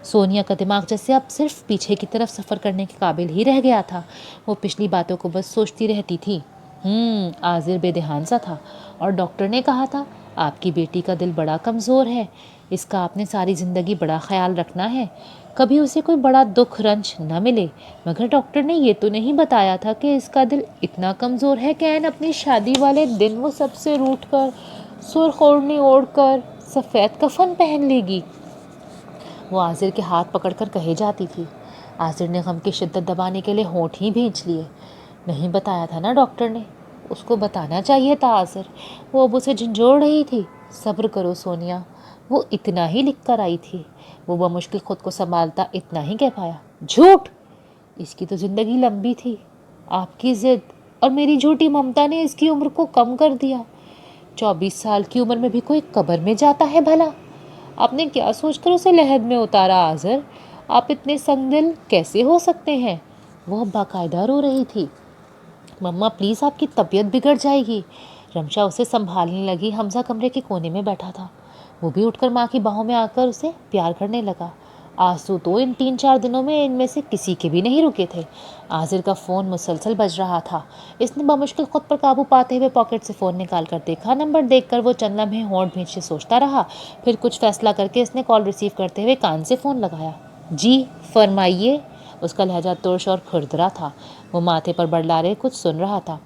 سونیا کا دماغ جیسے اب صرف پیچھے کی طرف سفر کرنے کے قابل ہی رہ گیا تھا۔ وہ پچھلی باتوں کو بس سوچتی رہتی تھی۔ عاذر بے دھیان سا تھا، اور ڈاکٹر نے کہا تھا آپ کی بیٹی کا دل بڑا کمزور ہے، اس کا آپ نے ساری زندگی بڑا خیال رکھنا ہے، کبھی اسے کوئی بڑا دکھ رنج نہ ملے۔ مگر ڈاکٹر نے یہ تو نہیں بتایا تھا کہ اس کا دل اتنا کمزور ہے کہ عین اپنی شادی والے دن وہ سب سے روٹھ کر، سرخ اوڑھنی اوڑھ کر، سفید کفن پہن لے گی۔ وہ عاذر کے ہاتھ پکڑ کر کہے جاتی تھی۔ عاذر نے غم کی شدت دبانے کے لیے ہونٹ ہی بھینچ لیے۔ نہیں بتایا تھا نا ڈاکٹر نے، اس کو بتانا چاہیے تھا عاذر۔ وہ اب اسے جھنجھوڑ رہی تھی۔ صبر کرو سونیا، وہ اتنا ہی لکھ کر آئی تھی۔ وہ بمشکل خود کو سنبھالتا اتنا ہی کہہ پایا، جھوٹ! اس کی تو زندگی لمبی تھی، آپ کی ضد اور میری جھوٹی ممتا نے اس کی عمر کو کم کر دیا۔ 24 سال کی عمر میں بھی کوئی قبر میں جاتا ہے بھلا؟ آپ نے کیا سوچ کر اسے لحد میں اتارا عاذر؟ آپ اتنے سنگ دل کیسے ہو سکتے ہیں؟ وہ باقاعدہ رو رہی تھی۔ مما پلیز، آپ کی طبیعت بگڑ جائے گی۔ رمشا اسے سنبھالنے لگی۔ حمزہ کمرے کے کونے میں بیٹھا تھا۔ وہ بھی اٹھ کر ماں کی باہوں میں آ کر اسے پیار کرنے لگا۔ آنسو تو ان 3-4 دنوں میں ان میں سے کسی کے بھی نہیں رکے تھے۔ عاذر کا فون مسلسل بج رہا تھا۔ اس نے بمشکل خود پر قابو پاتے ہوئے پاکٹ سے فون نکال کر دیکھا۔ نمبر دیکھ کر وہ چند لمحے ہونٹ بھینچے سوچتا رہا، پھر کچھ فیصلہ کر کے اس نے کال ریسیو کرتے ہوئے کان سے فون لگایا۔ جی فرمائیے۔ اس کا لہجہ ترش اور کھردرا تھا۔ وہ ماتھے پر بڑلارے کچھ سن رہا تھا۔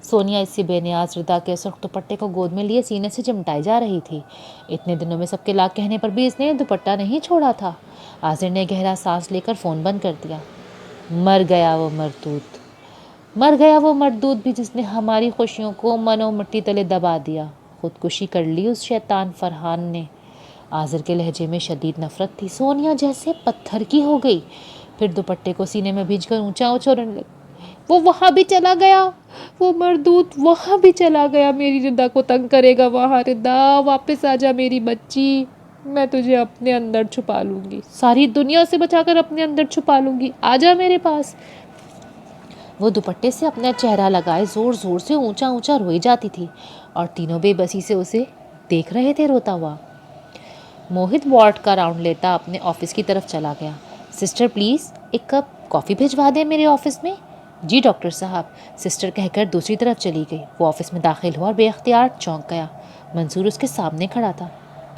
سونیا اس سے بے نیاز ردا کے سرخ دوپٹے کو گود میں لیے سینے سے چمٹائی جا رہی تھی۔ اتنے دنوں میں سب کے لاکھ کہنے پر بھی اس نے دوپٹہ نہیں چھوڑا تھا۔ عاذر نے گہرا سانس لے کر فون بند کر دیا۔ مر گیا وہ مردود بھی، جس نے ہماری خوشیوں کو من و مٹی تلے دبا دیا۔ خودکشی کر لی اس شیطان فرحان نے۔ عاذر کے لہجے میں شدید نفرت تھی۔ سونیا جیسے پتھر کی ہو گئی، پھر دوپٹے کو سینے میں بھیج کر اونچا اونچا رونے لگی۔ وہ وہاں بھی چلا گیا، وہ مردود وہاں بھی چلا گیا، میری ردا کو تنگ کرے گا وہاں۔ ردا واپس آ جا میری بچی، میں تجھے اپنے اندر چھپا لوں گی، ساری دنیا سے بچا کر اپنے اندر چھپا لوں گی، آ جا میرے پاس۔ وہ دوپٹے سے اپنا چہرہ لگائے زور زور سے اونچا اونچا روئی جاتی تھی، اور تینوں بے بسی سے اسے دیکھ رہے تھے روتا ہوا۔ موہت وارڈ کا راؤنڈ لیتا اپنے آفس کی طرف چلا گیا۔ سسٹر پلیز ایک کپ کافی بھجوا دیں میرے آفس میں۔ جی ڈاکٹر صاحب، سسٹر کہہ کر دوسری طرف چلی گئی۔ وہ آفس میں داخل ہوا اور بے اختیار چونک گیا۔ منصور اس کے سامنے کھڑا تھا۔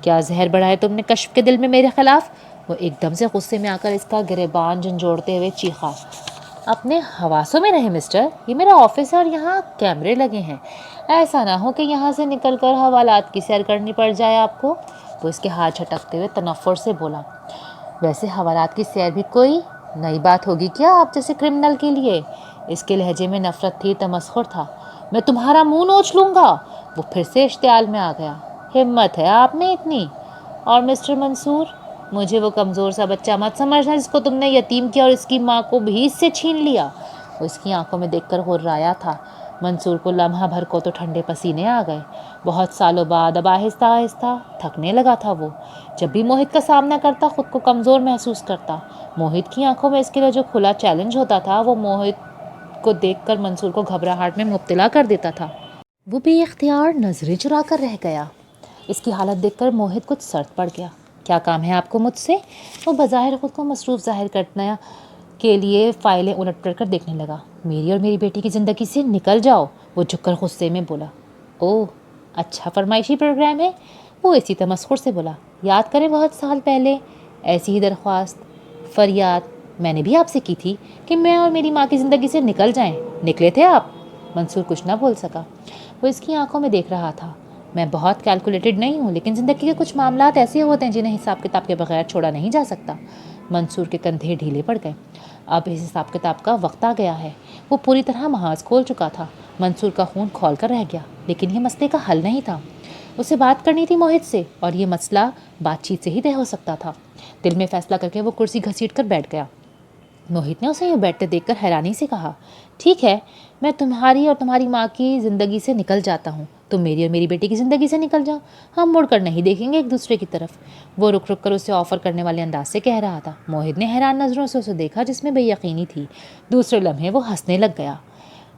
کیا زہر بڑھایا تم نے کشف کے دل میں میرے خلاف؟ وہ ایک دم سے غصے میں آ کر اس کا گریبان جھنجھوڑتے ہوئے چیخا۔ اپنے حواسوں میں رہے مسٹر، یہ میرا آفس ہے اور یہاں کیمرے لگے ہیں، ایسا نہ ہو کہ یہاں سے نکل کر حوالات کی سیر کرنی پڑ جائے آپ کو۔ وہ اس کے ہاتھ جھٹکتے ہوئے تنفر سے بولا۔ ویسے حوالات کی سیر بھی کوئی نئی بات ہوگی کیا آپ جیسے کرمنل کے لیے؟ اس کے لہجے میں نفرت تھی، تمسخر تھا۔ میں تمہارا منہ نوچ لوں گا۔ وہ پھر سے اشتعال میں آ گیا۔ ہمت ہے آپ میں اتنی؟ اور مسٹر منصور، مجھے وہ کمزور سا بچہ مت سمجھنا جس کو تم نے یتیم کیا اور اس کی ماں کو بھی اس سے چھین لیا۔ وہ اس کی آنکھوں میں دیکھ کر غرایا تھا۔ منصور کو لمحہ بھر کو تو ٹھنڈے پسینے آ گئے۔ بہت سالوں بعد اب آہستہ آہستہ تھکنے لگا تھا وہ۔ جب بھی موہت کا سامنا کرتا خود کو کمزور محسوس کرتا۔ موہت کی آنکھوں میں اس کے لیے جو کھلا چیلنج ہوتا تھا وہ موہت کو دیکھ کر منصور کو گھبراہٹ میں مبتلا کر دیتا تھا۔ وہ بے اختیار نظریں چرا کر رہ گیا۔ اس کی حالت دیکھ کر موہت کچھ سرد پڑ گیا۔ کیا کام ہے آپ کو مجھ سے؟ وہ بظاہر خود کو مصروف ظاہر کرنے کے لیے فائلیں الٹ پلٹ کر دیکھنے لگا۔ میری اور میری بیٹی کی زندگی سے نکل جاؤ، وہ جھک کر غصے میں بولا۔ اوہ اچھا فرمائشی پروگرام ہے؟ وہ اسی تمسخر سے بولا۔ یاد کریں بہت سال پہلے ایسی ہی درخواست فریاد میں نے بھی آپ سے کی تھی کہ میں اور میری ماں کی زندگی سے نکل جائیں، نکلے تھے آپ؟ منصور کچھ نہ بول سکا۔ وہ اس کی آنکھوں میں دیکھ رہا تھا۔ میں بہت کیلکولیٹڈ نہیں ہوں، لیکن زندگی کے کچھ معاملات ایسے ہوتے ہیں جنہیں حساب کتاب کے بغیر چھوڑا نہیں جا سکتا۔ منصور کے کندھے ڈھیلے پڑ گئے۔ اب اس حساب کتاب کا وقت آ گیا ہے۔ وہ پوری طرح محاذ کھول چکا تھا۔ منصور کا خون کھول کر رہ گیا، لیکن یہ مسئلے کا حل نہیں تھا۔ اسے بات کرنی تھی موہت سے، اور یہ مسئلہ بات چیت سے ہی طے ہو سکتا تھا۔ دل میں فیصلہ کر کے وہ کرسی گھسیٹ کر بیٹھ گیا۔ موہت نے اسے یوں بیٹھتے دیکھ کر حیرانی سے کہا، ٹھیک ہے، میں تمہاری اور تمہاری ماں کی زندگی سے نکل جاتا ہوں، تم میری اور میری بیٹی کی زندگی سے نکل جاؤ، ہم مڑ کر نہیں دیکھیں گے ایک دوسرے کی طرف۔ وہ رک رک کر اسے آفر کرنے والے انداز سے کہہ رہا تھا۔ موہت نے حیران نظروں سے اسے دیکھا جس میں بے یقینی تھی۔ دوسرے لمحے وہ ہنسنے لگ گیا۔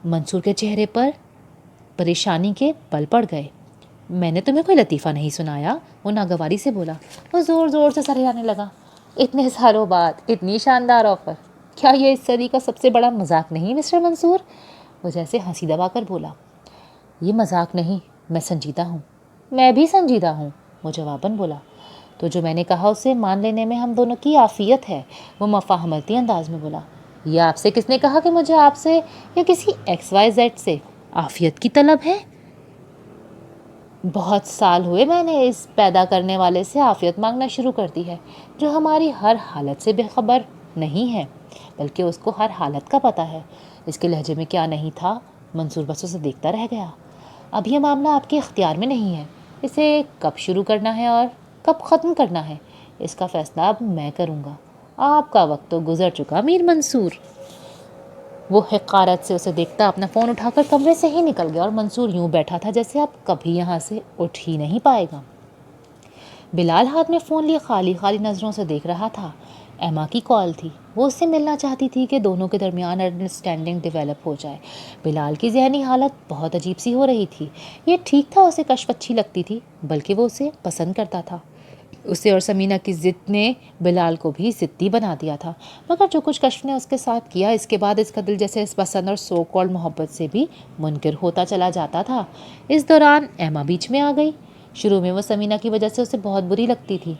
منصور کے چہرے پر پریشانی کے پل پڑ گئے۔ میں نے تمہیں کوئی لطیفہ نہیں سنایا، وہ ناگواری سے بولا۔ وہ زور زور سے سر ہلانے لگا۔ اتنے سالوں بعد اتنی شاندار آفر، کیا یہ اس صدی کا سب سے بڑا مذاق نہیں مسٹر منصور؟ وہ جیسے ہنسی دبا کر بولا۔ یہ مذاق نہیں، میں سنجیدہ ہوں۔ میں بھی سنجیدہ ہوں، وہ جواباً بولا۔ تو جو میں نے کہا اسے مان لینے میں ہم دونوں کی عافیت ہے، وہ مفاہمتی انداز میں بولا۔ یہ آپ سے کس نے کہا کہ مجھے آپ سے یا کسی ایکس وائی زیڈ سے عافیت کی طلب ہے؟ بہت سال ہوئے میں نے اس پیدا کرنے والے سے عافیت مانگنا شروع کر دی ہے، جو ہماری ہر حالت سے بے خبر نہیں ہے، بلکہ اس کو ہر حالت کا پتہ ہے۔ اس کے لہجے میں کیا نہیں تھا؟ منصور بس اسے دیکھتا رہ گیا۔ اب یہ معاملہ آپ کے اختیار میں نہیں ہے، اسے کب شروع کرنا ہے اور کب ختم کرنا ہے اس کا فیصلہ اب میں کروں گا۔ آپ کا وقت تو گزر چکا میر منصور۔ وہ حقارت سے اسے دیکھتا اپنا فون اٹھا کر کمرے سے ہی نکل گیا، اور منصور یوں بیٹھا تھا جیسے اب کبھی یہاں سے اٹھ ہی نہیں پائے گا۔ بلال ہاتھ میں فون لیے خالی خالی نظروں سے دیکھ رہا تھا۔ ایما کی کال تھی، وہ اس سے ملنا چاہتی تھی کہ دونوں کے درمیان انڈرسٹینڈنگ ڈیولپ ہو جائے۔ بلال کی ذہنی حالت بہت عجیب سی ہو رہی تھی۔ یہ ٹھیک تھا اسے کشف اچھی لگتی تھی، بلکہ وہ اسے پسند کرتا تھا۔ اسے اور سمینہ کی ضد نے بلال کو بھی ضدی بنا دیا تھا، مگر جو کچھ کشف نے اس کے ساتھ کیا اس کے بعد اس کا دل جیسے اس پسند اور سو کالڈ محبت سے بھی منکر ہوتا چلا جاتا تھا۔ اس دوران ایما بیچ میں آ گئی۔ شروع میں وہ سمینہ کی وجہ سے اسے بہت بری لگتی تھی،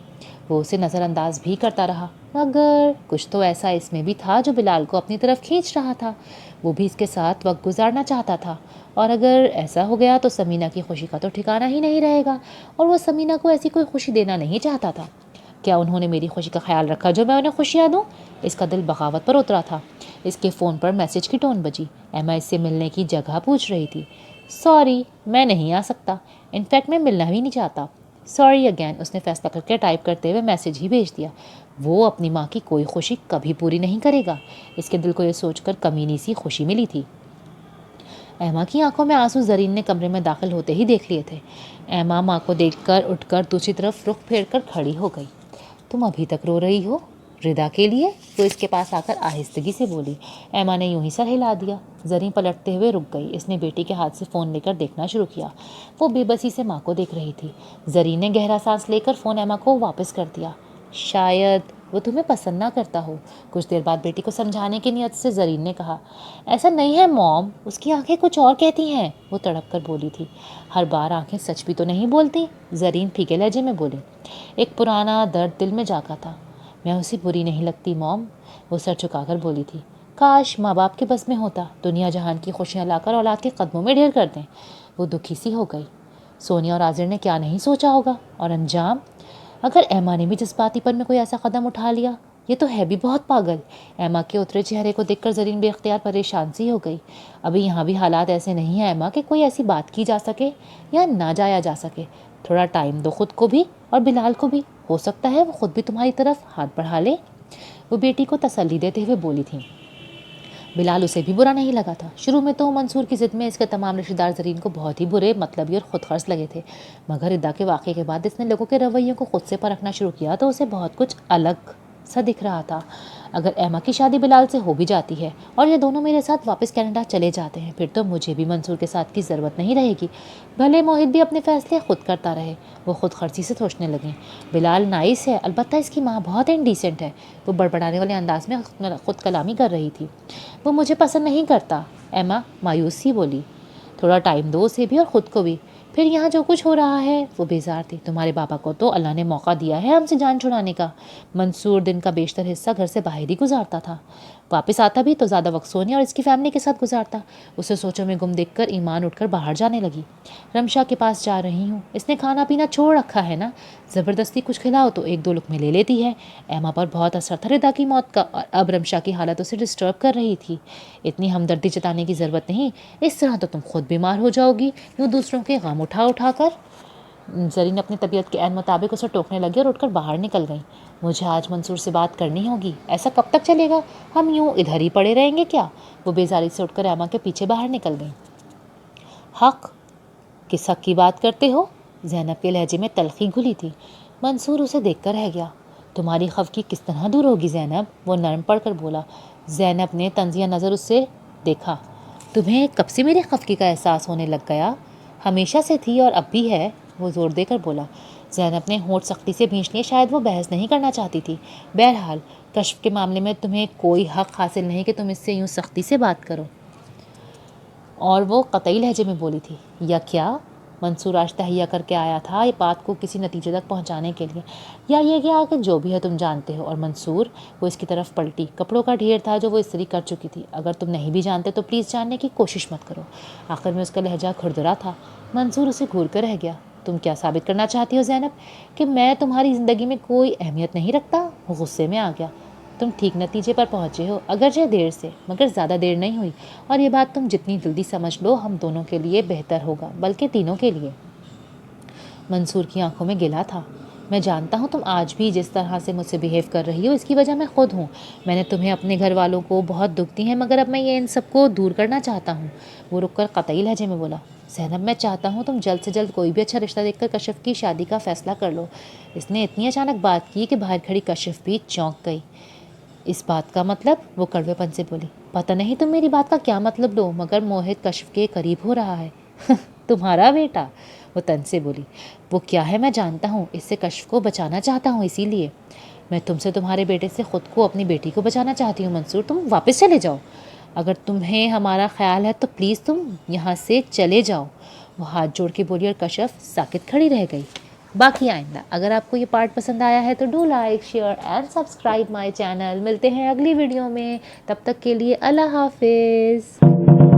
وہ اسے نظر انداز بھی کرتا رہا، مگر کچھ تو ایسا اس میں بھی تھا جو بلال کو اپنی طرف کھینچ رہا تھا۔ وہ بھی اس کے ساتھ وقت گزارنا چاہتا تھا، اور اگر ایسا ہو گیا تو سمینہ کی خوشی کا تو ٹھکانہ ہی نہیں رہے گا، اور وہ سمینہ کو ایسی کوئی خوشی دینا نہیں چاہتا تھا۔ کیا انہوں نے میری خوشی کا خیال رکھا جو میں انہیں خوشیاں دوں؟ اس کا دل بغاوت پر اترا تھا۔ اس کے فون پر میسج کی ٹون بجی۔ ایما اس سے ملنے کی جگہ پوچھ رہی تھی۔ سوری، میں نہیں آ سکتا، انفیکٹ میں ملنا بھی نہیں چاہتا۔ سوری اگین، اس نے فیصلہ کر کے ٹائپ کرتے ہوئے میسیج ہی بھیج دیا۔ وہ اپنی ماں کی کوئی خوشی کبھی پوری نہیں کرے گا۔ اس کے دل کو یہ سوچ کر کمینی سی خوشی ملی تھی۔ ایما کی آنکھوں میں آنسو زرین نے کمرے میں داخل ہوتے ہی دیکھ لیے تھے۔ ایما ماں کو دیکھ کر اٹھ کر دوسری طرف رخ پھیر کر کھڑی ہو گئی۔ تم ابھی تک رو رہی ہو ردا کے لیے؟ وہ اس کے پاس آ کر آہستگی سے بولی۔ ایما نے یوں ہی سر ہلا دیا۔ زرین پلٹتے ہوئے رک گئی۔ اس نے بیٹی کے ہاتھ سے فون لے کر دیکھنا شروع کیا۔ وہ بے بسی سے ماں کو دیکھ رہی تھی۔ زرین نے گہرا سانس لے کر فون ایما کو واپس کر دیا۔ شاید وہ تمہیں پسند نہ کرتا ہو، کچھ دیر بعد بیٹی کو سمجھانے کی نیت سے زرین نے کہا۔ ایسا نہیں ہے موم، اس کی آنکھیں کچھ اور کہتی ہیں، وہ تڑپ کر بولی تھی۔ ہر بار آنکھیں سچ بھی تو نہیں بولتی، زرین پھیکے لہجے میں بولی۔ ایک پرانا درد دل میں جاگا تھا۔ میں اسے بری نہیں لگتی موم، وہ سر جھکا کر بولی تھی۔ کاش ماں باپ کے بس میں ہوتا، دنیا جہان کی خوشیاں لا کر اولاد کے قدموں میں ڈھیر کر دیں۔ وہ دکھی سی ہو گئی۔ سونیا اور عاذر نے کیا نہیں سوچا ہوگا، اور انجام؟ اگر ایما نے بھی جذباتی پن میں کوئی ایسا قدم اٹھا لیا، یہ تو ہے بھی بہت پاگل۔ ایما کے اترے چہرے کو دیکھ کر زرین بے اختیار پریشان سی ہو گئی۔ ابھی یہاں بھی حالات ایسے نہیں ہیں ایما کہ کوئی ایسی بات کی جا سکے یا نہ جایا جا سکے۔ تھوڑا ٹائم دو خود کو بھی اور بلال کو بھی، ہو سکتا ہے وہ خود بھی تمہاری طرف ہاتھ بڑھا لے، وہ بیٹی کو تسلی دیتے ہوئے بولی تھی۔ بلال اسے بھی برا نہیں لگا تھا۔ شروع میں تو منصور کی ضد میں اس کے تمام رشتہ دار زرین کو بہت ہی برے، مطلبی اور خود غرض لگے تھے، مگر ردا کے واقعے کے بعد اس نے لوگوں کے رویوں کو خود سے پرکھنا شروع کیا تو اسے بہت کچھ الگ سا دکھ رہا تھا۔ اگر ایما کی شادی بلال سے ہو بھی جاتی ہے اور یہ دونوں میرے ساتھ واپس کینیڈا چلے جاتے ہیں، پھر تو مجھے بھی منصور کے ساتھ کی ضرورت نہیں رہے گی، بھلے موہت بھی اپنے فیصلے خود کرتا رہے۔ وہ خود خرچی سے سوچنے لگیں۔ بلال نائس ہے، البتہ اس کی ماں بہت انڈیسنٹ ہے، وہ بڑبڑانے والے انداز میں خود کلامی کر رہی تھی۔ وہ مجھے پسند نہیں کرتا، ایما مایوس سی بولی۔ تھوڑا ٹائم دو اسے بھی اور خود کو بھی، پھر یہاں جو کچھ ہو رہا ہے، وہ بیزار تھی۔ تمہارے پاپا کو تو اللہ نے موقع دیا ہے ہم سے جان چھڑانے کا۔ منصور دن کا بیشتر حصہ گھر سے باہر ہی گزارتا تھا، واپس آتا بھی تو زیادہ وقت سونیا اور اس کی فیملی کے ساتھ گزارتا۔ اسے سوچوں میں گم دیکھ کر ایمان اٹھ کر باہر جانے لگی۔ رمشا کے پاس جا رہی ہوں، اس نے کھانا پینا چھوڑ رکھا ہے نا، زبردستی کچھ کھلاؤ تو ایک دو لقمے لے لیتی ہے۔ ایما پر بہت اثر تھا ردا کی موت کا، اور اب رمشا کی حالت اسے ڈسٹرب کر رہی تھی۔ اتنی ہمدردی جتانے کی ضرورت نہیں، اس طرح تو تم خود بیمار ہو جاؤ گی، یوں دوسروں کے غم اٹھا اٹھا کر۔ زرین اپنی طبیعت کے عین مطابق اسے ٹوکنے لگی اور اٹھ کر باہر نکل گئیں۔ مجھے آج منصور سے بات کرنی ہوگی، ایسا کب تک چلے گا، ہم یوں ادھر ہی پڑے رہیں گے کیا؟ وہ بیزاری سے اٹھ کر ایما کے پیچھے باہر نکل گئیں۔ حق؟ کس حق کی بات کرتے ہو؟ زینب کے لہجے میں تلخی گھلی تھی۔ منصور اسے دیکھ کر رہ گیا۔ تمہاری خفگی کس طرح دور ہوگی زینب، وہ نرم پڑ کر بولا۔ زینب نے طنزیہ نظر اس سے دیکھا۔ تمہیں کب سے میری خفگی کا احساس ہونے لگ گیا؟ ہمیشہ سے تھی اور اب بھی ہے، وہ زور دے کر بولا۔ زینب نے ہونٹ سختی سے بھینچ لیے، شاید وہ بحث نہیں کرنا چاہتی تھی۔ بہرحال کشف کے معاملے میں تمہیں کوئی حق حاصل نہیں کہ تم اس سے یوں سختی سے بات کرو، اور وہ قطعی لہجے میں بولی تھی۔ یا کیا؟ منصور آج تہیا کر کے آیا تھا یہ بات کو کسی نتیجے تک پہنچانے کے لیے، یا یہ کیا کہ جو بھی ہے تم جانتے ہو؟ اور منصور، وہ اس کی طرف پلٹی، کپڑوں کا ڈھیر تھا جو وہ استری کر چکی تھی۔ اگر تم نہیں بھی جانتے تو پلیز جاننے کی کوشش مت کرو۔ آخر میں اس کا لہجہ کھردرا تھا۔ منصور اسے گھور کر رہ گیا۔ تم کیا ثابت کرنا چاہتی ہو زینب، کہ میں تمہاری زندگی میں کوئی اہمیت نہیں رکھتا؟ وہ غصے میں آ گیا۔ تم ٹھیک نتیجے پر پہنچے ہو، اگرچہ دیر سے، مگر زیادہ دیر نہیں ہوئی، اور یہ بات تم جتنی جلدی سمجھ لو ہم دونوں کے لیے بہتر ہوگا، بلکہ تینوں کے لیے۔ منصور کی آنکھوں میں گلا تھا۔ میں جانتا ہوں تم آج بھی جس طرح سے مجھ سے بیہیو کر رہی ہو، اس کی وجہ میں خود ہوں۔ میں نے تمہیں اپنے گھر والوں کو بہت دکھ دی ہیں، مگر اب میں یہ ان سب کو دور کرنا چاہتا ہوں، وہ رک کر قطعی لہجے میں بولا۔ زینب، میں چاہتا ہوں تم جلد سے جلد کوئی بھی اچھا رشتہ دیکھ کر کشف کی شادی کا فیصلہ کر لو۔ اس نے اتنی اچانک بات کی کہ باہر کھڑی کشف بھی چونک گئی۔ اس بات کا مطلب؟ وہ کڑوے پن سے بولی۔ پتہ نہیں تم میری بات کا کیا مطلب لو، مگر موہت کشف کے قریب ہو رہا ہے۔ تمہارا بیٹا؟ وہ تن سے بولی۔ وہ کیا ہے میں جانتا ہوں، اس سے کشف کو بچانا چاہتا ہوں، اسی لیے میں تم سے تمہارے بیٹے سے خود کو، اپنی بیٹی کو بچانا چاہتی ہوں۔ منصور، تم واپس چلے جاؤ، اگر تمہیں ہمارا خیال ہے تو پلیز تم یہاں سے چلے جاؤ، وہ ہاتھ جوڑ کے بولی، اور کشف ساکت کھڑی رہ گئی۔ باقی آئندہ اگر آپ کو یہ پارٹ پسند آیا ہے تو do like, share and subscribe my channel. ملتے ہیں اگلی ویڈیو میں، تب تک کے لیے اللہ حافظ۔